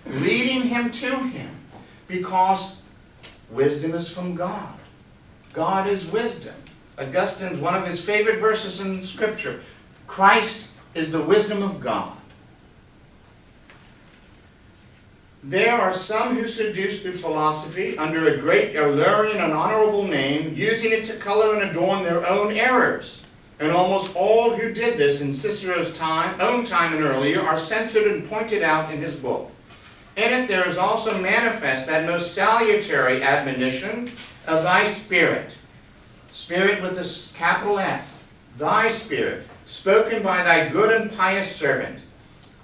leading him to him, because wisdom is from God. God is wisdom. Augustine's one of his favorite verses in Scripture. Christ is the wisdom of God. There are some who seduce through philosophy under a great alluring and honorable name, using it to color and adorn their own errors. And almost all who did this in Cicero's own time and earlier, are censored and pointed out in his book. In it there is also manifest that most salutary admonition of thy Spirit, Spirit with a capital S, thy Spirit, spoken by thy good and pious servant.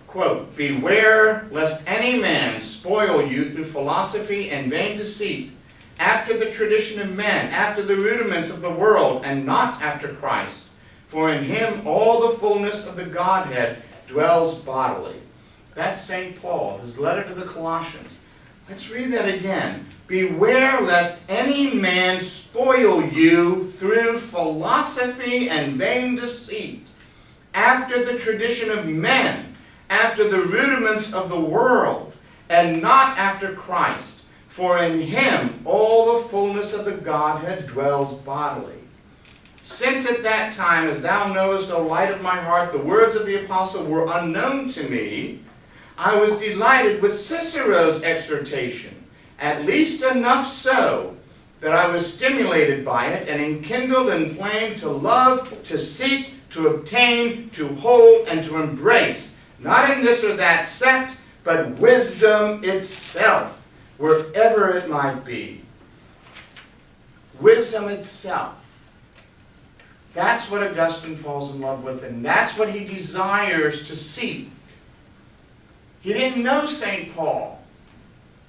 Quote, beware lest any man spoil you through philosophy and vain deceit, after the tradition of men, after the rudiments of the world, and not after Christ. For in him all the fullness of the Godhead dwells bodily. That's St. Paul, his letter to the Colossians. Let's read that again. Beware lest any man spoil you through philosophy and vain deceit, after the tradition of men, after the rudiments of the world, and not after Christ. For in him all the fullness of the Godhead dwells bodily. Since at that time, as thou knowest, O light of my heart, the words of the apostle were unknown to me, I was delighted with Cicero's exhortation, at least enough so that I was stimulated by it and enkindled and inflamed to love, to seek, to obtain, to hold, and to embrace, not in this or that sect, but wisdom itself, wherever it might be. Wisdom itself. That's what Augustine falls in love with, and that's what he desires to seek. He didn't know St. Paul.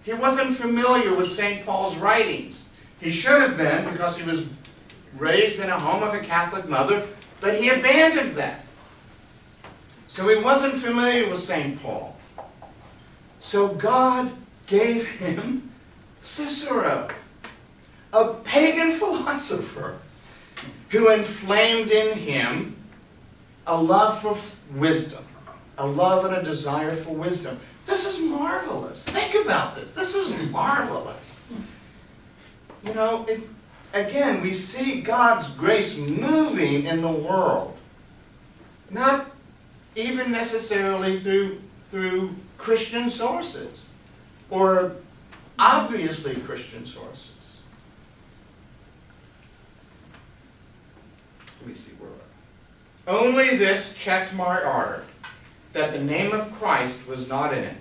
He wasn't familiar with St. Paul's writings. He should have been, because he was raised in a home of a Catholic mother, but he abandoned that. So he wasn't familiar with St. Paul. So God gave him Cicero, a pagan philosopher, who inflamed in him a love for wisdom, a love and a desire for wisdom. This is marvelous. Think about this. This is marvelous. You know, again, we see God's grace moving in the world. Not even necessarily through Christian sources, or obviously Christian sources. Let me see where we're at. Only this checked my ardor, that the name of Christ was not in it.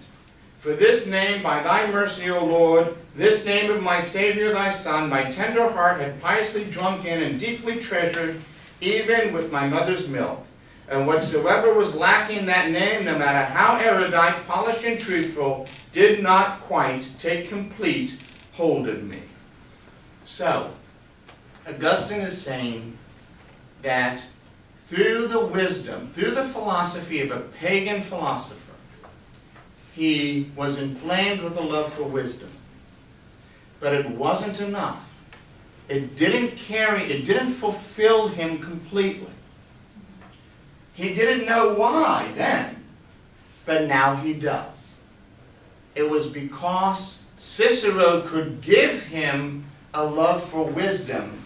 For this name, by thy mercy, O Lord, this name of my Savior thy Son, my tender heart had piously drunk in and deeply treasured, even with my mother's milk. And whatsoever was lacking that name, no matter how erudite, polished, and truthful, did not quite take complete hold of me. So, Augustine is saying that through the wisdom, through the philosophy of a pagan philosopher, he was inflamed with a love for wisdom. But it wasn't enough. It didn't fulfill him completely. He didn't know why then, but now he does. It was because Cicero could give him a love for wisdom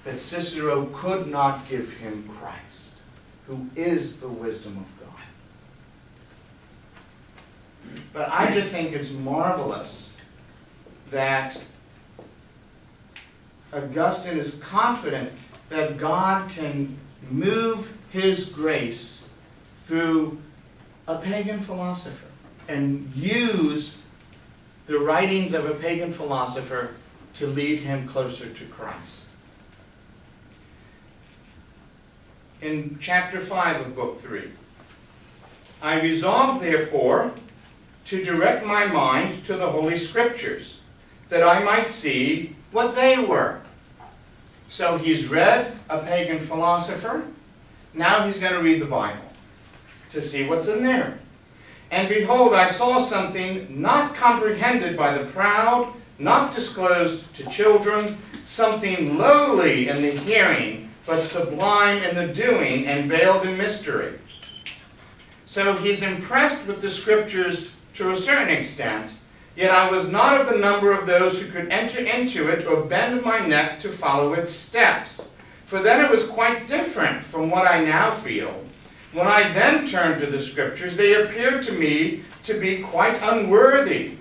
that Cicero could not give him Christ, who is the wisdom of God. But I just think it's marvelous that Augustine is confident that God can move his grace through a pagan philosopher and use the writings of a pagan philosopher to lead him closer to Christ. In chapter 5 of book 3, I resolved, therefore, to direct my mind to the Holy Scriptures, that I might see what they were. So he's read a pagan philosopher. Now he's going to read the Bible to see what's in there. And behold, I saw something not comprehended by the proud, not disclosed to children, something lowly in the hearing, but sublime in the doing, and veiled in mystery. So he's impressed with the Scriptures to a certain extent, yet I was not of the number of those who could enter into it or bend my neck to follow its steps. For then it was quite different from what I now feel. When I then turned to the Scriptures, they appeared to me to be quite unworthy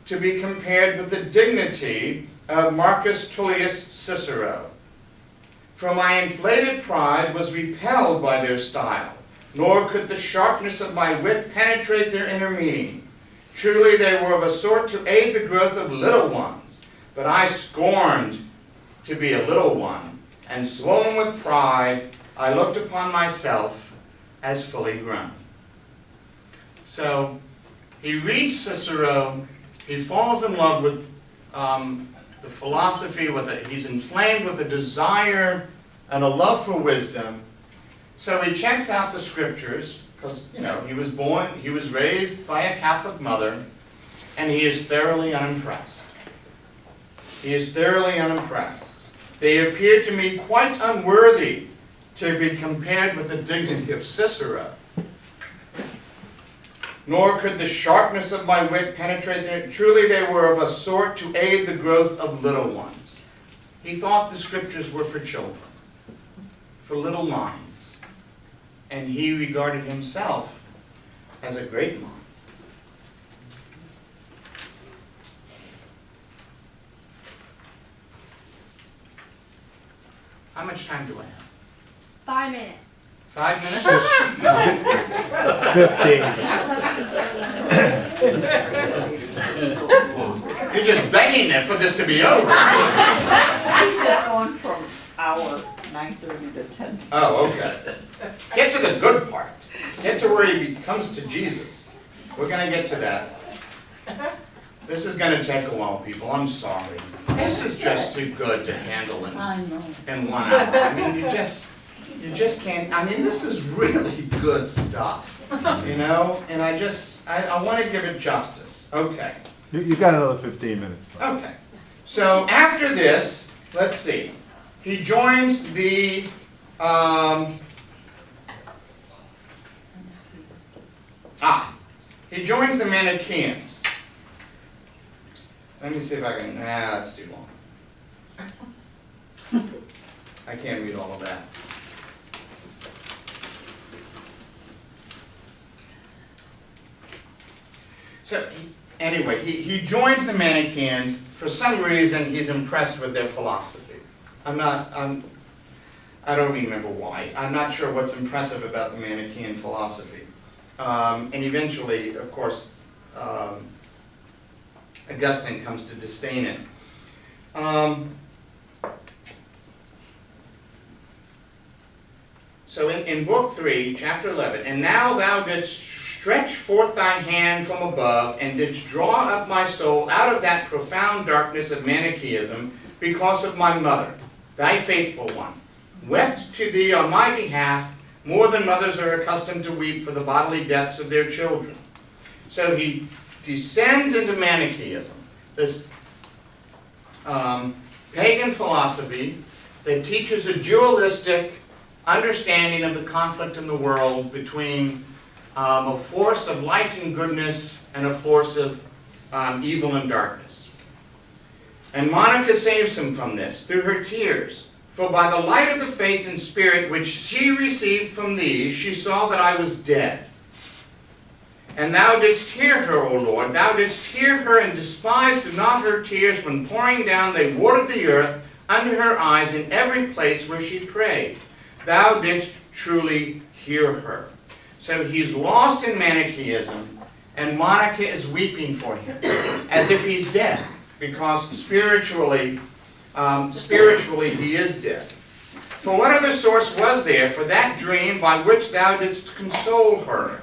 to be compared with the dignity of Marcus Tullius Cicero. For my inflated pride was repelled by their style, nor could the sharpness of my wit penetrate their inner meaning. Truly they were of a sort to aid the growth of little ones, but I scorned to be a little one, and swollen with pride, I looked upon myself as fully grown. So he reads Cicero, he falls in love with the philosophy, he's inflamed with a desire and a love for wisdom. So he checks out the Scriptures, because, he was raised by a Catholic mother, and he is thoroughly unimpressed. He is thoroughly unimpressed. They appear to me quite unworthy to be compared with the dignity of Cicero. Nor could the sharpness of my wit penetrate them. Truly they were of a sort to aid the growth of little ones. He thought the Scriptures were for children, for little minds. And he regarded himself as a great mind. How much time do I have? 5 minutes. 5 minutes? 15. You're just begging there for this to be over. He's just going from hour 9:30 to 10. Oh, okay. Get to the good part. Get to where he comes to Jesus. We're going to get to that. This is going to take a while, people. I'm sorry. This is just too good to handle in 1 hour. I mean, you just can't. I mean, this is really good stuff, And I want to give it justice. Okay. You got another 15 minutes. Okay. So after this, let's see. He joins the he joins the Manichaeans. Let me see if I can. That's too long. I can't read all of that. So anyway, he joins the Manichaeans. For some reason, he's impressed with their philosophy. I don't remember why. I'm not sure what's impressive about the Manichaean philosophy. And eventually, of course, Augustine comes to disdain it. So in Book 3, Chapter 11, and now thou didst stretch forth thy hand from above, and didst draw up my soul out of that profound darkness of Manichaeism, because of my mother, thy faithful one, wept to thee on my behalf, more than mothers are accustomed to weep for the bodily deaths of their children. So he descends into Manichaeism, this pagan philosophy that teaches a dualistic understanding of the conflict in the world between a force of light and goodness and a force of evil and darkness. And Monica saves him from this through her tears. For by the light of the faith and spirit which she received from thee, she saw that I was dead. And thou didst hear her, O Lord, thou didst hear her, and despised not her tears. When pouring down, they watered the earth under her eyes in every place where she prayed. Thou didst truly hear her. So he's lost in Manichaeism, and Monica is weeping for him, as if he's dead, because spiritually he is dead. For what other source was there for that dream by which thou didst console her,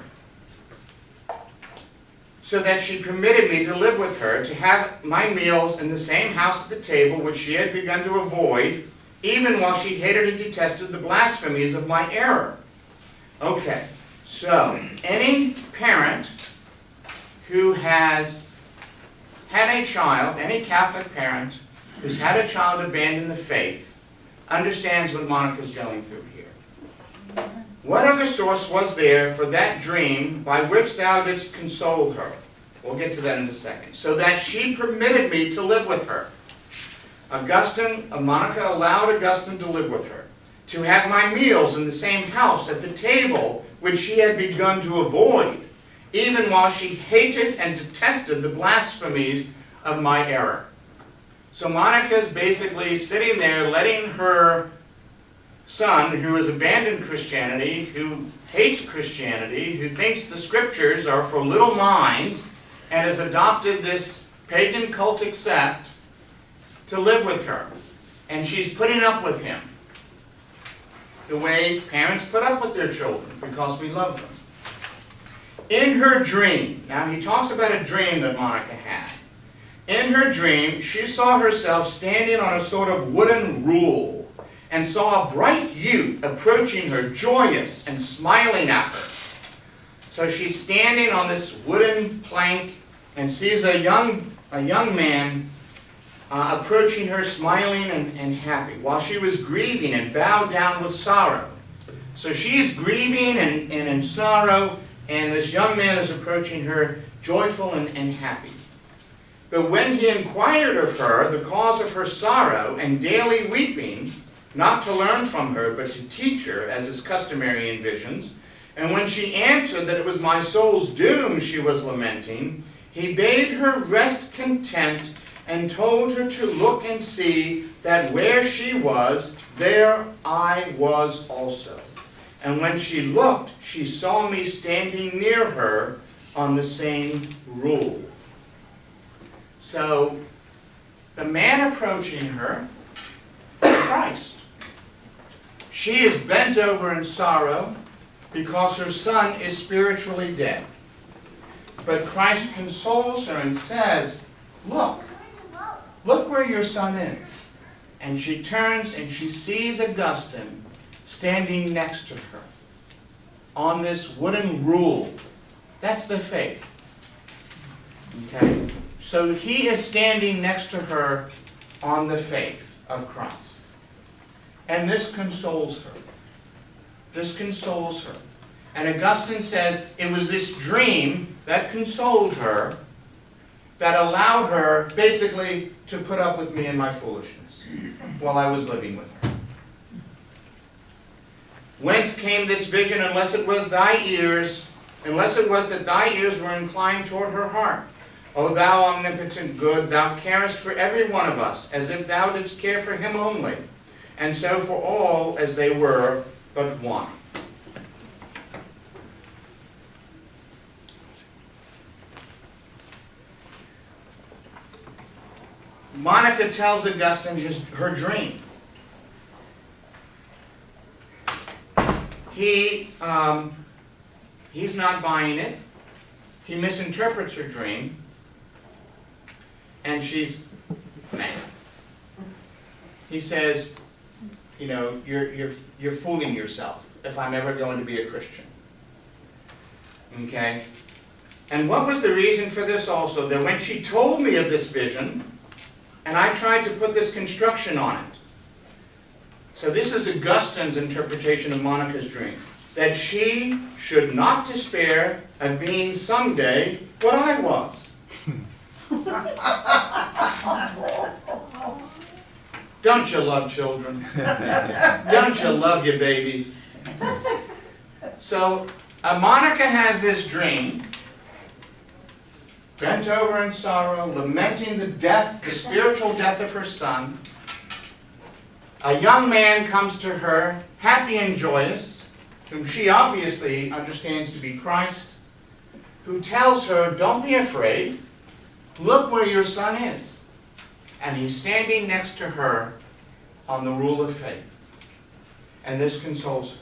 so that she permitted me to live with her, to have my meals in the same house at the table which she had begun to avoid, even while she hated and detested the blasphemies of my error? Okay, so any parent who has had a child, any Catholic parent who's had a child abandon the faith, understands what Monica's going through here. What other source was there for that dream by which thou didst console her, We'll get to that in a second. So that she permitted me to live with her. Monica allowed Augustine to live with her, to have my meals in the same house at the table which she had begun to avoid, even while she hated and detested the blasphemies of my error. So Monica's basically sitting there letting her son, who has abandoned Christianity, who hates Christianity, who thinks the scriptures are for little minds, and has adopted this pagan cultic sect, to live with her. And she's putting up with him the way parents put up with their children, because we love them. In her dream, now he talks about a dream that Monica had. In her dream, she saw herself standing on a sort of wooden rule, and saw a bright youth approaching her, joyous and smiling at her. So she's standing on this wooden plank and sees a young man approaching her, smiling and happy, while she was grieving and bowed down with sorrow. So she's grieving and in sorrow, and this young man is approaching her, joyful and happy. But when he inquired of her the cause of her sorrow and daily weeping, not to learn from her, but to teach her, as is customary in visions, and when she answered that it was my soul's doom she was lamenting, he bade her rest content, and told her to look and see that where she was, there I was also. And when she looked, she saw me standing near her on the same rule. So, the man approaching her is Christ. She is bent over in sorrow because her son is spiritually dead. But Christ consoles her and says, look where your son is. And she turns and she sees Augustine standing next to her on this wooden rule. That's the faith. Okay? So he is standing next to her on the faith of Christ. And this consoles her. This consoles her. And Augustine says it was this dream that consoled her, that allowed her basically to put up with me and my foolishness while I was living with her. Whence came this vision, unless it was that thy ears were inclined toward her heart? O thou omnipotent good, thou carest for every one of us, as if thou didst care for him only, and so for all as they were but one. Monica tells Augustine her dream. He's not buying it. He misinterprets her dream, and she's mad. He says, you know, you're fooling yourself if I'm ever going to be a Christian. Okay? And what was the reason for this also? That when she told me of this vision, and I tried to put this construction on it. So this is Augustine's interpretation of Monica's dream. That she should not despair of being someday what I was. Don't you love children? Don't you love your babies? So Monica has this dream, bent over in sorrow, lamenting the death, the spiritual death of her son. A young man comes to her, happy and joyous, whom she obviously understands to be Christ, who tells her, don't be afraid, look where your son is. And he's standing next to her on the rule of faith. And this consoles her.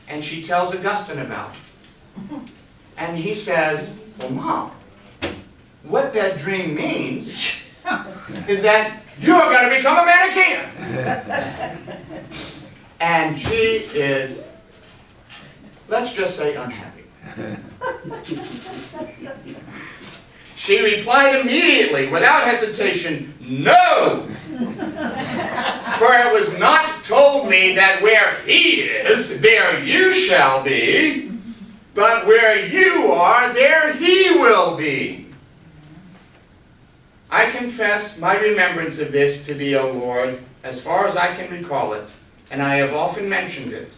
And she tells Augustine about it. And he says, well, Mom, what that dream means is that you're going to become a Manichaean. And she is, let's just say, unhappy. She replied immediately, without hesitation, no! For it was not told me that where he is, there you shall be, but where you are, there he will be. confess my remembrance of this to thee, O Lord, as far as I can recall it, and I have often mentioned it.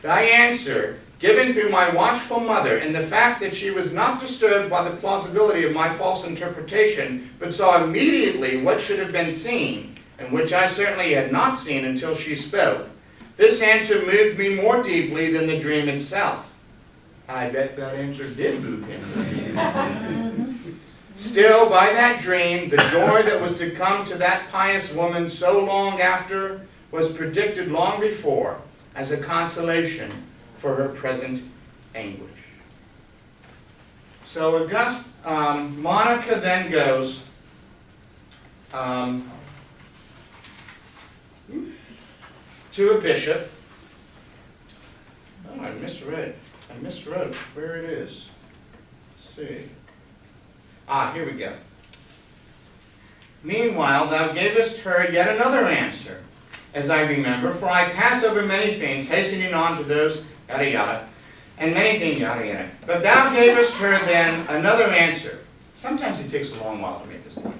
Thy answer, given through my watchful mother, and the fact that she was not disturbed by the plausibility of my false interpretation, but saw immediately what should have been seen, and which I certainly had not seen until she spoke. This answer moved me more deeply than the dream itself. I bet that answer did move him. Still, by that dream, the joy that was to come to that pious woman so long after was predicted long before as a consolation for her present anguish. So Monica then goes to a bishop. Oh, I miswrote where it is. Let's see. Here we go. Meanwhile, thou gavest her yet another answer, as I remember, for I pass over many things, hastening on to those, yada yada, and many things, yada yada. But thou gavest her then another answer. Sometimes it takes a long while to make this point.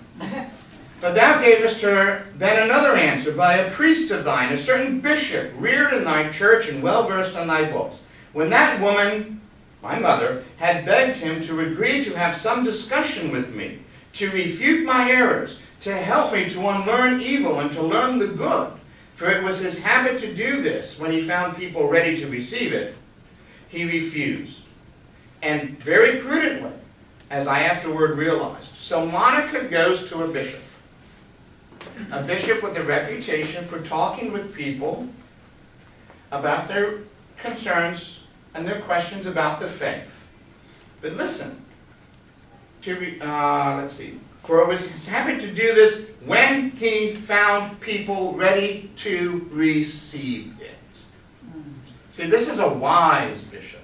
But thou gavest her then another answer by a priest of thine, a certain bishop, reared in thy church and well versed on thy books. When that woman, my mother, had begged him to agree to have some discussion with me, to refute my errors, to help me to unlearn evil and to learn the good, for it was his habit to do this when he found people ready to receive it, he refused. And very prudently, as I afterward realized. So Monica goes to a bishop with a reputation for talking with people about their concerns and their questions about the faith. But listen, let's see. For it was his habit to do this when he found people ready to receive it. See, this is a wise bishop.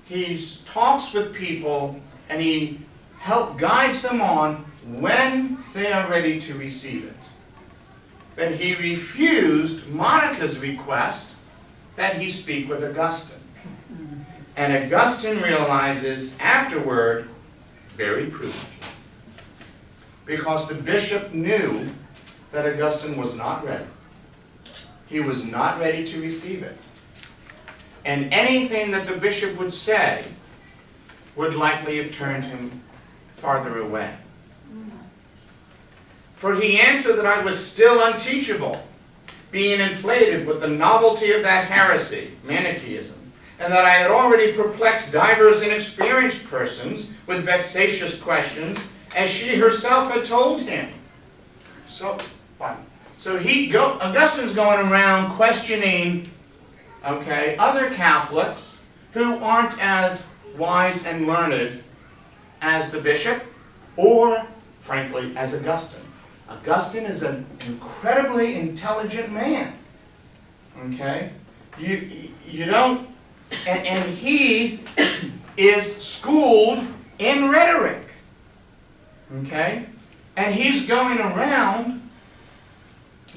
He talks with people and he guides them on when they are ready to receive it. But he refused Monica's request that he speak with Augustine. And Augustine realizes afterward, very prudent, because the bishop knew that Augustine was not ready. He was not ready to receive it. And anything that the bishop would say would likely have turned him farther away. For he answered that I was still unteachable, being inflated with the novelty of that heresy, Manichaeism, and that I had already perplexed divers inexperienced persons with vexatious questions, as she herself had told him. So, fine. So Augustine's going around questioning, other Catholics who aren't as wise and learned as the bishop, or, frankly, as Augustine. Augustine is an incredibly intelligent man. You don't, and he is schooled in rhetoric. And he's going around,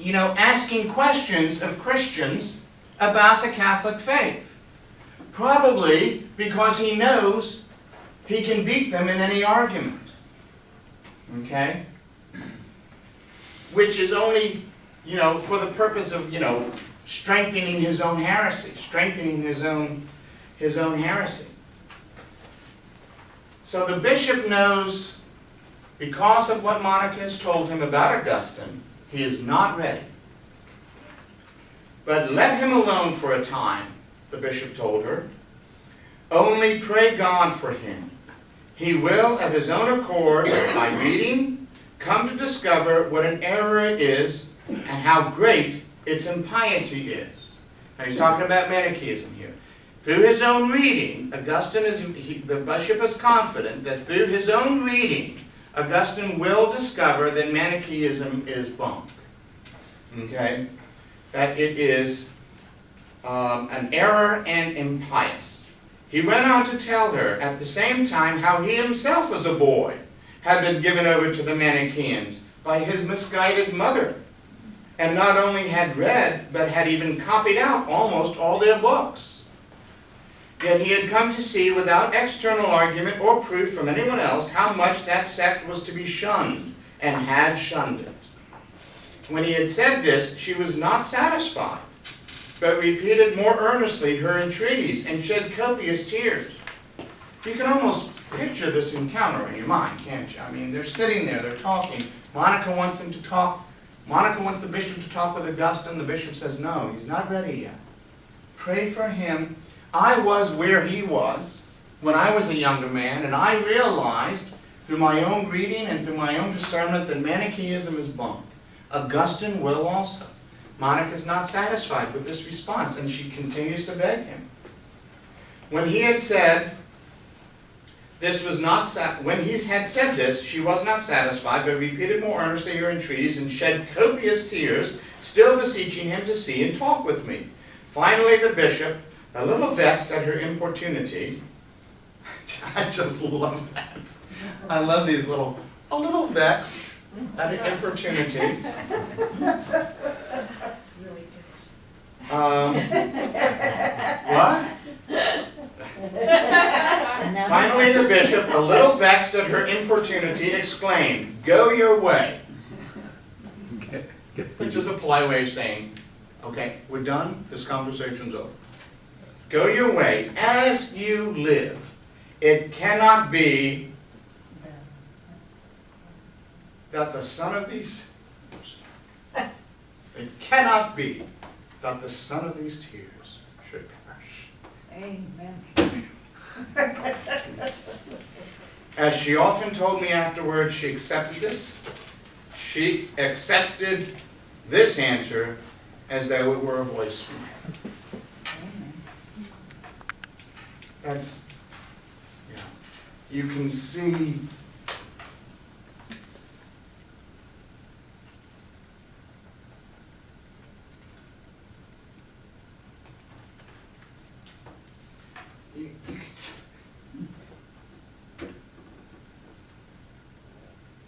asking questions of Christians about the Catholic faith. Probably because he knows he can beat them in any argument. Which is only, for the purpose of, strengthening his own heresy, strengthening his own heresy. So the bishop knows, because of what Monica has told him about Augustine, he is not ready. But let him alone for a time, the bishop told her. Only pray God for him. He will, of his own accord, by reading, come to discover what an error it is and how great its impiety is. Now he's talking about Manichaeism here. Through his own reading, the bishop is confident that through his own reading, Augustine will discover that Manichaeism is bunk. That it is an error and impious. He went on to tell her at the same time how he himself as a boy had been given over to the Manichaeans by his misguided mother, and not only had read, but had even copied out almost all their books. Yet he had come to see, without external argument or proof from anyone else, how much that sect was to be shunned, and had shunned it. When he had said this, she was not satisfied, but repeated more earnestly her entreaties, and shed copious tears. You can almost picture this encounter in your mind, can't you? I mean, they're sitting there, they're talking. Monica wants him to talk. Monica wants the bishop to talk with Augustine. The bishop says, no, he's not ready yet. Pray for him. I was where he was when I was a younger man, and I realized through my own reading and through my own discernment that Manichaeism is bunk. Augustine will also. Monica's not satisfied with this response, and she continues to beg him. When he had said when he had said this, she was not satisfied, but repeated more earnestly her entreaties, and shed copious tears, still beseeching him to see and talk with me. Finally, the bishop, a little vexed at her importunity, I just love that. I love these a little vexed at her importunity. What? Finally, the bishop, a little vexed at her importunity, exclaimed, "Go your way." Which is a polite way of saying, okay, we're done, this conversation's over. Go your way, as you live. It cannot be that the son of these, it cannot be that the son of these tears should perish. Amen. As she often told me afterwards, she accepted this answer as though it were a voice from heaven. That's, yeah, you can see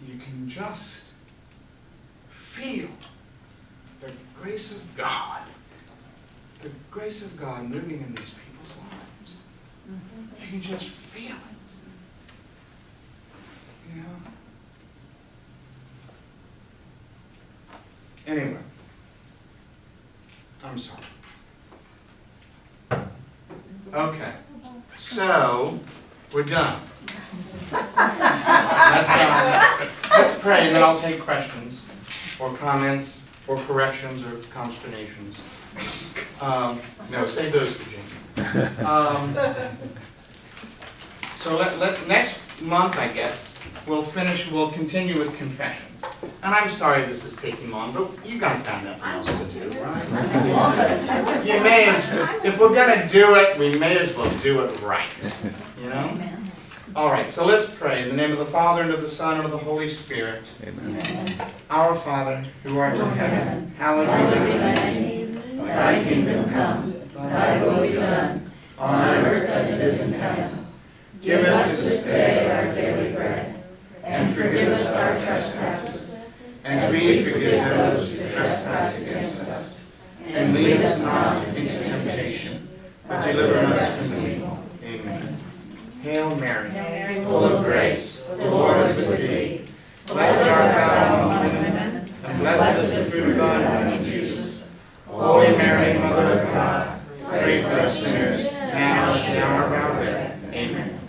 you can just feel the grace of God moving in these people's lives. You can just feel it. You know? Anyway, I'm sorry. Okay, so we're done. Let's pray, and then I'll take questions, or comments, or corrections, or consternations. No, save those for Jane. So next month, I guess, we'll continue with confessions. And I'm sorry this is taking long, but you guys have nothing else to do, right? You may if we're gonna do it, we may as well do it right, you know? Amen. All right, so let's pray. In the name of the Father, and of the Son, and of the Holy Spirit. Amen. Our Father, who art in heaven, hallowed be thy name. Thy kingdom come, thy will be done, on earth as it is in heaven. Give us this day our daily bread, and forgive us our trespasses, as we forgive those who trespass against us. And lead us not into temptation, but deliver us from evil. Amen. Hail Mary, full of grace, the Lord is with thee. blessed art thou among women, and blessed is the fruit of thy womb, Jesus. Holy Mary, Mother of God, pray for us sinners, now and at the hour of our death. Amen.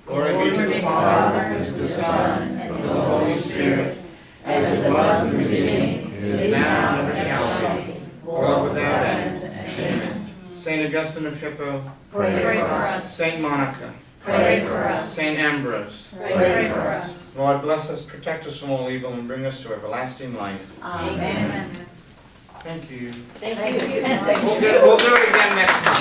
Glory be to the Father, and to the Son, and to the Holy Spirit, as it was in the beginning, is now, and ever shall be, world without end. Amen. Saint Augustine of Hippo, Pray for us. Saint Monica, Pray for us. Saint Ambrose, Pray for us. Lord, bless us, protect us from all evil, and bring us to everlasting life. Amen. Thank you. Thank you. We'll do it again next month.